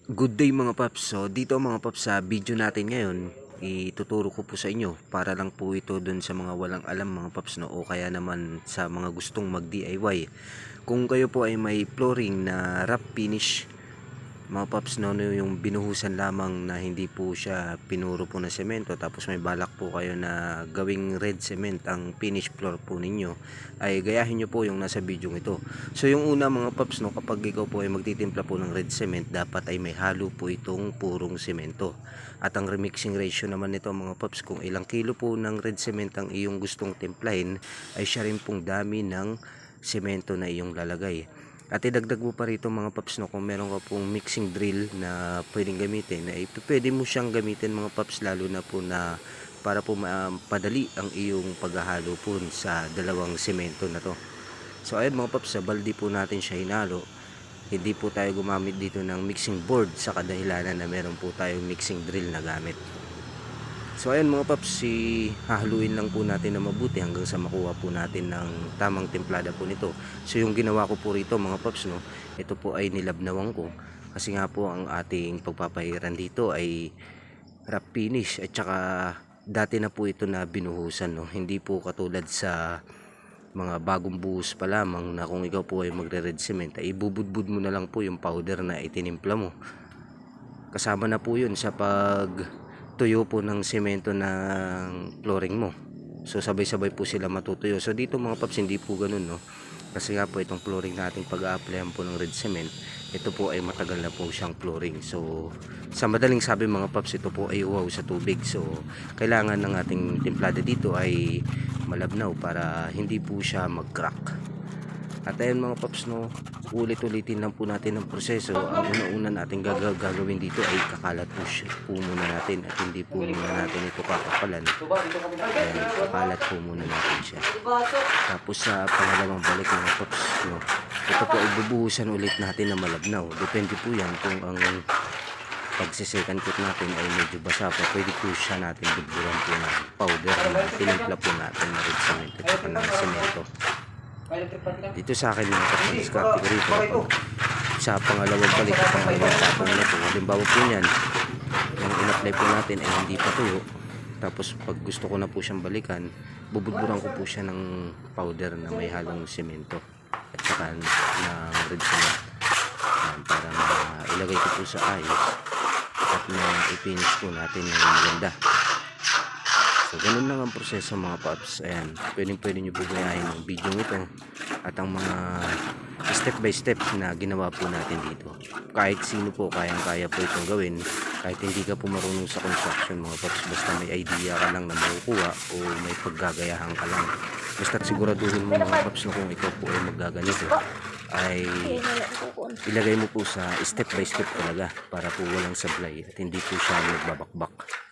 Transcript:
Good day mga paps. So dito mga paps sa video natin ngayon, ituturo ko po sa inyo para lang po ito dun sa mga walang alam mga paps no, o kaya naman sa mga gustong mag DIY. Kung kayo po ay may flooring na wrap finish mga paps no, yung binuhusan lamang na hindi po siya pinuro po na semento, tapos may balak po kayo na gawing red cement ang finish floor po ninyo, ay gayahin nyo po yung nasa video ito. So yung una mga paps no, kapag ikaw po ay magtitimpla po ng red cement, dapat ay may halo po itong purong semento. At ang remixing ratio naman nito mga paps, kung ilang kilo po ng red cement ang iyong gustong timplahin, ay siya rin pong dami ng semento na iyong lalagay. At idagdag mo pa rito mga paps no, kung meron ka pong mixing drill na pwedeng gamitin, ay pwede mo siyang gamitin mga paps, lalo na po na para po mapadali ang iyong paghahalo po sa dalawang semento na to. So ayun mga paps, sa balde po natin siya hinalo. Hindi po tayo gumamit dito ng mixing board sa kadahilanan na meron po tayong mixing drill na gamit. So ayan mga paps, hahaluin lang po natin na mabuti hanggang sa makuha po natin ng tamang templada po nito. So yung ginawa ko po rito mga paps no, ito po ay nilabnawan ko. Kasi nga po ang ating pagpapahiran dito ay wrap finish, at saka dati na po ito na binuhusan no. Hindi po katulad sa mga bagong buhos pa lamang na kung ikaw po ay magre-red cement, ay ibubudbud mo na lang po yung powder na itinimpla mo. Kasama na po yun sa tuyo po ng semento ng flooring mo. So sabay-sabay po sila matutuyo. So dito mga paps, hindi po ganun no. Kasi nga po itong flooring nating pag-a-applyan po ng red cement, ito po ay matagal na po siyang flooring. So sa madaling sabi mga paps, ito po ay uhaw sa tubig. So kailangan ng ating templada dito ay malabnaw para hindi po siya mag-crack. At ayun mga paps no, ulit-ulitin lang po natin ang proseso. Ang una-una natin gagawin dito ay kakalat po muna natin, at hindi po muna natin ito kakapalan. Ayan, kakalat po muna natin siya. Tapos sa pangalawang balik mga paps no, ito po ay bubuhusan ulit natin na malabnaw. Depende po yan kung ang pagsisekan coat natin ay medyo basa pa, pwede po siya natin bugburan po ng powder na tinimpla po natin na red cement at saka ng semento. Dito sa akin mga paps, discarte ko rito sa pangalawang balik at pangalawang tapong na po. Halimbawa po yan, yung in-apply po natin ay hindi pa tuyo, tapos pag gusto ko na po siyang balikan, bubudburan ko po siya ng powder na may halong semento at saka ng red cement. Para ilagay ko po sa ayos at i-finish po natin ng maganda. So ganun lang ang proseso mga paps. Ayan, pwede nyo po gayahin ng video ito at ang mga step by step na ginawa po natin dito. Kahit sino po kayang-kaya po itong gawin, kahit hindi ka po marunong sa construction mga paps, basta may idea ka lang na makukuha o may paggagayahan ka lang. Basta siguraduhin mo mga paps na kung ikaw po ay maggaganito, ay ilagay mo po sa step by step talaga para po walang sablay at hindi po siya magbabakbak.